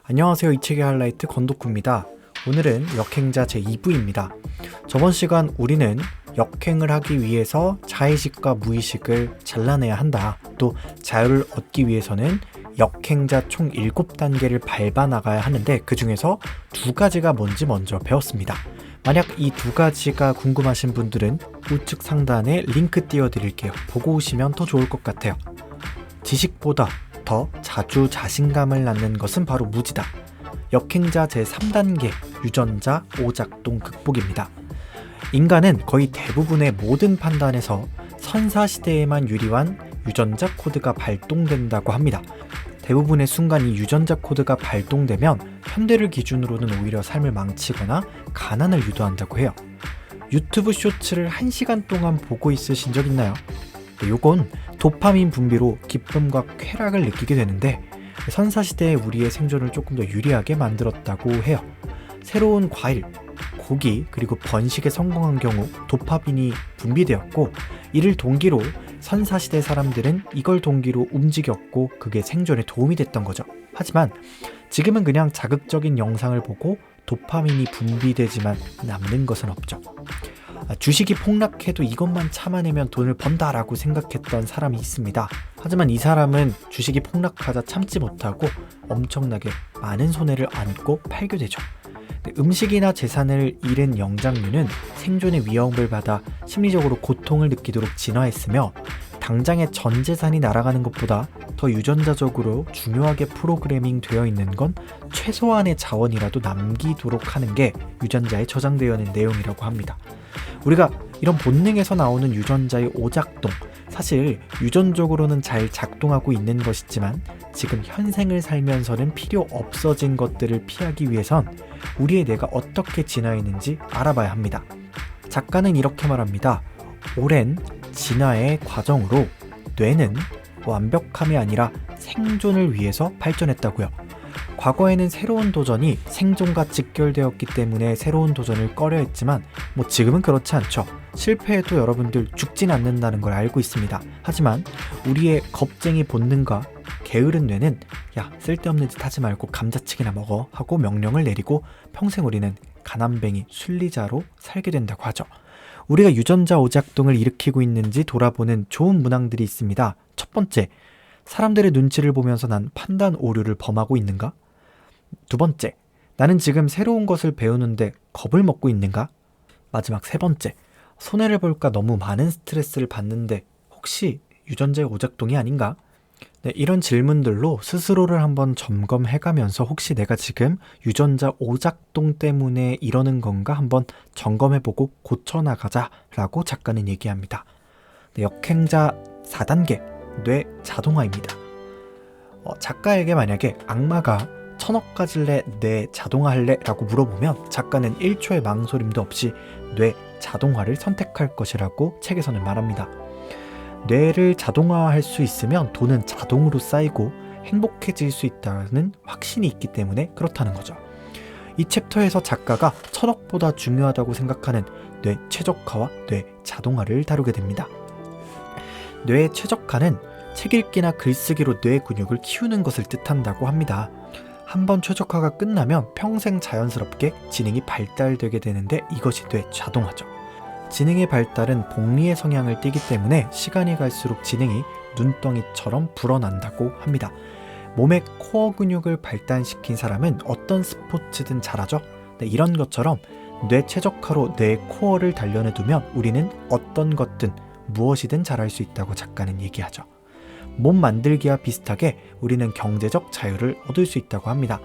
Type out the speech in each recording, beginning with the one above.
안녕하세요. 이 책의 하이라이트 건독구입니다. 오늘은 역행자 제2부입니다. 저번 시간 우리는 역행을 하기 위해서 자의식과 무의식을 잘라내야 한다. 또 자유를 얻기 위해서는 역행자 총 7단계를 밟아 나가야 하는데 그 중에서 두 가지가 뭔지 먼저 배웠습니다. 만약 이 두 가지가 궁금하신 분들은 우측 상단에 링크 띄워드릴게요. 보고 오시면 더 좋을 것 같아요. 지식보다 더 자주 자신감을 낳는 것은 바로 무지다. 역행자 제3단계 유전자 오작동 극복입니다. 인간은 거의 대부분의 모든 판단에서 선사시대에만 유리한 유전자 코드가 발동된다고 합니다. 대부분의 순간 이 유전자 코드가 발동되면 현대를 기준으로는 오히려 삶을 망치거나 가난을 유도한다고 해요. 유튜브 쇼츠를 1시간 동안 보고 있으신 적 있나요? 요건 도파민 분비로 기쁨과 쾌락을 느끼게 되는데 선사시대의 우리의 생존을 조금 더 유리하게 만들었다고 해요. 새로운 과일, 고기, 그리고 번식에 성공한 경우 도파민이 분비되었고 이를 동기로 선사시대 사람들은 이걸 동기로 움직였고 그게 생존에 도움이 됐던 거죠. 하지만 지금은 그냥 자극적인 영상을 보고 도파민이 분비되지만 남는 것은 없죠. 주식이 폭락해도 이것만 참아내면 돈을 번다라고 생각했던 사람이 있습니다. 하지만 이 사람은 주식이 폭락하자 참지 못하고 엄청나게 많은 손해를 안고 팔게 되죠. 음식이나 재산을 잃은 영장류는 생존의 위협을 받아 심리적으로 고통을 느끼도록 진화했으며 당장의 전 재산이 날아가는 것보다 더 유전자적으로 중요하게 프로그래밍 되어 있는 건 최소한의 자원이라도 남기도록 하는 게 유전자에 저장되어 있는 내용이라고 합니다. 우리가 이런 본능에서 나오는 유전자의 오작동, 사실 유전적으로는 잘 작동하고 있는 것이지만 지금 현생을 살면서는 필요 없어진 것들을 피하기 위해선 우리의 뇌가 어떻게 진화했는지 알아봐야 합니다. 작가는 이렇게 말합니다. 오랜 진화의 과정으로 뇌는 완벽함이 아니라 생존을 위해서 발전했다고요. 과거에는 새로운 도전이 생존과 직결되었기 때문에 새로운 도전을 꺼려 했지만 지금은 그렇지 않죠. 실패해도 여러분들 죽진 않는다는 걸 알고 있습니다. 하지만 우리의 겁쟁이 본능과 게으른 뇌는 야, 쓸데없는 짓 하지 말고 감자칩이나 먹어 하고 명령을 내리고 평생 우리는 가난뱅이 순리자로 살게 된다고 하죠. 우리가 유전자 오작동을 일으키고 있는지 돌아보는 좋은 문항들이 있습니다. 첫 번째, 사람들의 눈치를 보면서 난 판단 오류를 범하고 있는가? 두 번째, 나는 지금 새로운 것을 배우는데 겁을 먹고 있는가? 마지막 세 번째, 손해를 볼까 너무 많은 스트레스를 받는데 혹시 유전자의 오작동이 아닌가? 네, 이런 질문들로 스스로를 한번 점검해가면서 혹시 내가 지금 유전자 오작동 때문에 이러는 건가 한번 점검해보고 고쳐나가자라고 작가는 얘기합니다. 네, 역행자 4단계 뇌 자동화입니다. 작가에게 만약에 악마가 1000억 가질래 뇌 자동화할래? 라고 물어보면 작가는 1초의 망설임도 없이 뇌 자동화를 선택할 것이라고 책에서는 말합니다. 뇌를 자동화할 수 있으면 돈은 자동으로 쌓이고 행복해질 수 있다는 확신이 있기 때문에 그렇다는 거죠. 이 챕터에서 작가가 1000억보다 중요하다고 생각하는 뇌 최적화와 뇌 자동화를 다루게 됩니다. 뇌 최적화는 책 읽기나 글쓰기로 뇌 근육을 키우는 것을 뜻한다고 합니다. 한번 최적화가 끝나면 평생 자연스럽게 지능이 발달되게 되는데 이것이 뇌 자동화죠. 지능의 발달은 복리의 성향을 띠기 때문에 시간이 갈수록 지능이 눈덩이처럼 불어난다고 합니다. 몸의 코어 근육을 발달시킨 사람은 어떤 스포츠든 잘하죠? 네, 이런 것처럼 뇌 최적화로 뇌 코어를 단련해두면 우리는 어떤 것든 무엇이든 잘할 수 있다고 작가는 얘기하죠. 몸 만들기와 비슷하게 우리는 경제적 자유를 얻을 수 있다고 합니다.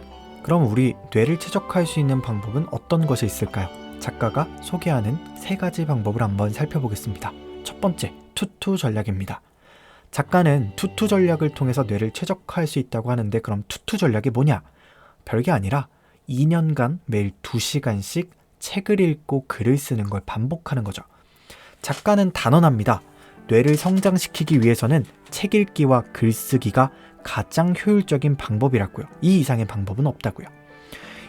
그럼 우리 뇌를 최적화할 수 있는 방법은 어떤 것이 있을까요? 작가가 소개하는 3가지 방법을 한번 살펴보겠습니다. 첫 번째, 투투 전략입니다. 작가는 투투 전략을 통해서 뇌를 최적화할 수 있다고 하는데 그럼 투투 전략이 뭐냐? 별게 아니라 2년간 매일 2시간씩 책을 읽고 글을 쓰는 걸 반복하는 거죠. 작가는 단언합니다. 뇌를 성장시키기 위해서는 책 읽기와 글쓰기가 가장 효율적인 방법이라고요. 이 이상의 방법은 없다고요.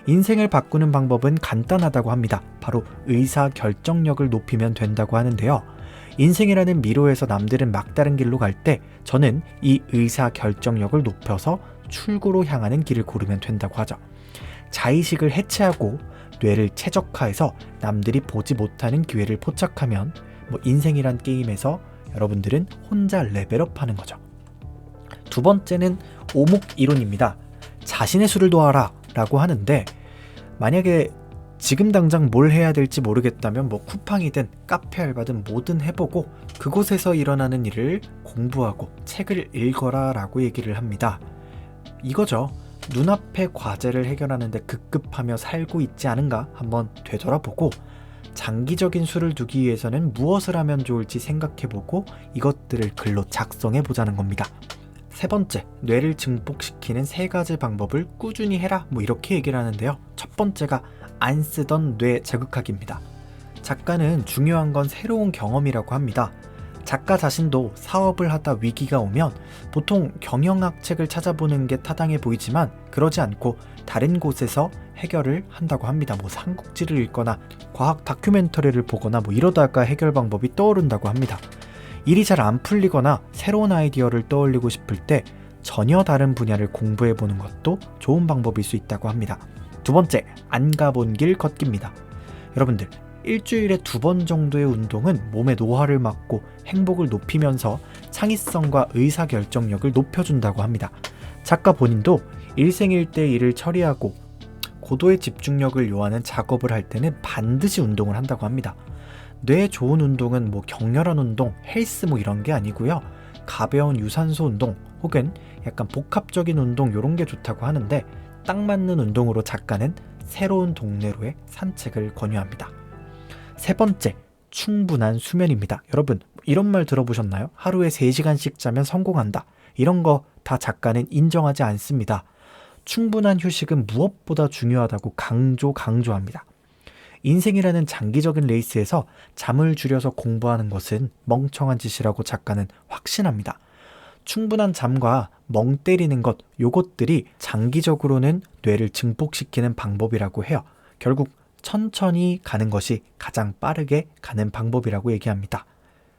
인생을 바꾸는 방법은 간단하다고 합니다. 바로 의사결정력을 높이면 된다고 하는데요. 인생이라는 미로에서 남들은 막다른 길로 갈 때 저는 이 의사결정력을 높여서 출구로 향하는 길을 고르면 된다고 하죠. 자의식을 해체하고 뇌를 최적화해서 남들이 보지 못하는 기회를 포착하면 인생이란 게임에서 여러분들은 혼자 레벨업하는 거죠. 두 번째는 오목이론입니다. 자신의 수를 도와라 라고 하는데, 만약에 지금 당장 뭘 해야 될지 모르겠다면 쿠팡이든 카페 알바든 뭐든 해보고 그곳에서 일어나는 일을 공부하고 책을 읽어라 라고 얘기를 합니다. 이거죠. 눈앞의 과제를 해결하는데 급급하며 살고 있지 않은가 한번 되돌아보고, 장기적인 수를 두기 위해서는 무엇을 하면 좋을지 생각해보고 이것들을 글로 작성해보자는 겁니다. 세 번째, 뇌를 증폭시키는 3가지 방법을 꾸준히 해라 이렇게 얘기를 하는데요. 첫 번째가 안 쓰던 뇌 자극하기입니다. 작가는 중요한 건 새로운 경험이라고 합니다. 작가 자신도 사업을 하다 위기가 오면 보통 경영학 책을 찾아보는 게 타당해 보이지만 그러지 않고 다른 곳에서 해결을 한다고 합니다. 삼국지를 읽거나 과학 다큐멘터리를 보거나 이러다가 해결 방법이 떠오른다고 합니다. 일이 잘 안 풀리거나 새로운 아이디어를 떠올리고 싶을 때 전혀 다른 분야를 공부해보는 것도 좋은 방법일 수 있다고 합니다. 두 번째, 안 가본 길 걷기입니다. 여러분들, 일주일에 2번 정도의 운동은 몸의 노화를 막고 행복을 높이면서 창의성과 의사결정력을 높여준다고 합니다. 작가 본인도 일생일대 일을 처리하고 고도의 집중력을 요하는 작업을 할 때는 반드시 운동을 한다고 합니다. 뇌에 좋은 운동은 격렬한 운동, 헬스 이런 게 아니고요. 가벼운 유산소 운동 혹은 약간 복합적인 운동 이런 게 좋다고 하는데, 딱 맞는 운동으로 작가는 새로운 동네로의 산책을 권유합니다. 세 번째, 충분한 수면입니다. 여러분, 이런 말 들어보셨나요? 하루에 3시간씩 자면 성공한다. 이런 거 다 작가는 인정하지 않습니다. 충분한 휴식은 무엇보다 중요하다고 강조합니다. 인생이라는 장기적인 레이스에서 잠을 줄여서 공부하는 것은 멍청한 짓이라고 작가는 확신합니다. 충분한 잠과 멍 때리는 것, 요것들이 장기적으로는 뇌를 증폭시키는 방법이라고 해요. 결국 천천히 가는 것이 가장 빠르게 가는 방법이라고 얘기합니다.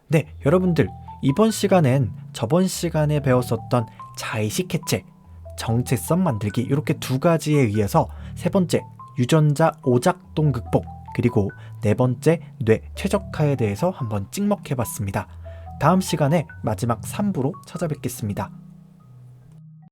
네, 여러분들, 이번 시간엔 저번 시간에 배웠었던 자의식 해체, 정체성 만들기 이렇게 2가지에 의해서 세 번째, 유전자 오작동 극복, 그리고 네 번째, 뇌 최적화에 대해서 한번 찍먹해봤습니다. 다음 시간에 마지막 3부로 찾아뵙겠습니다.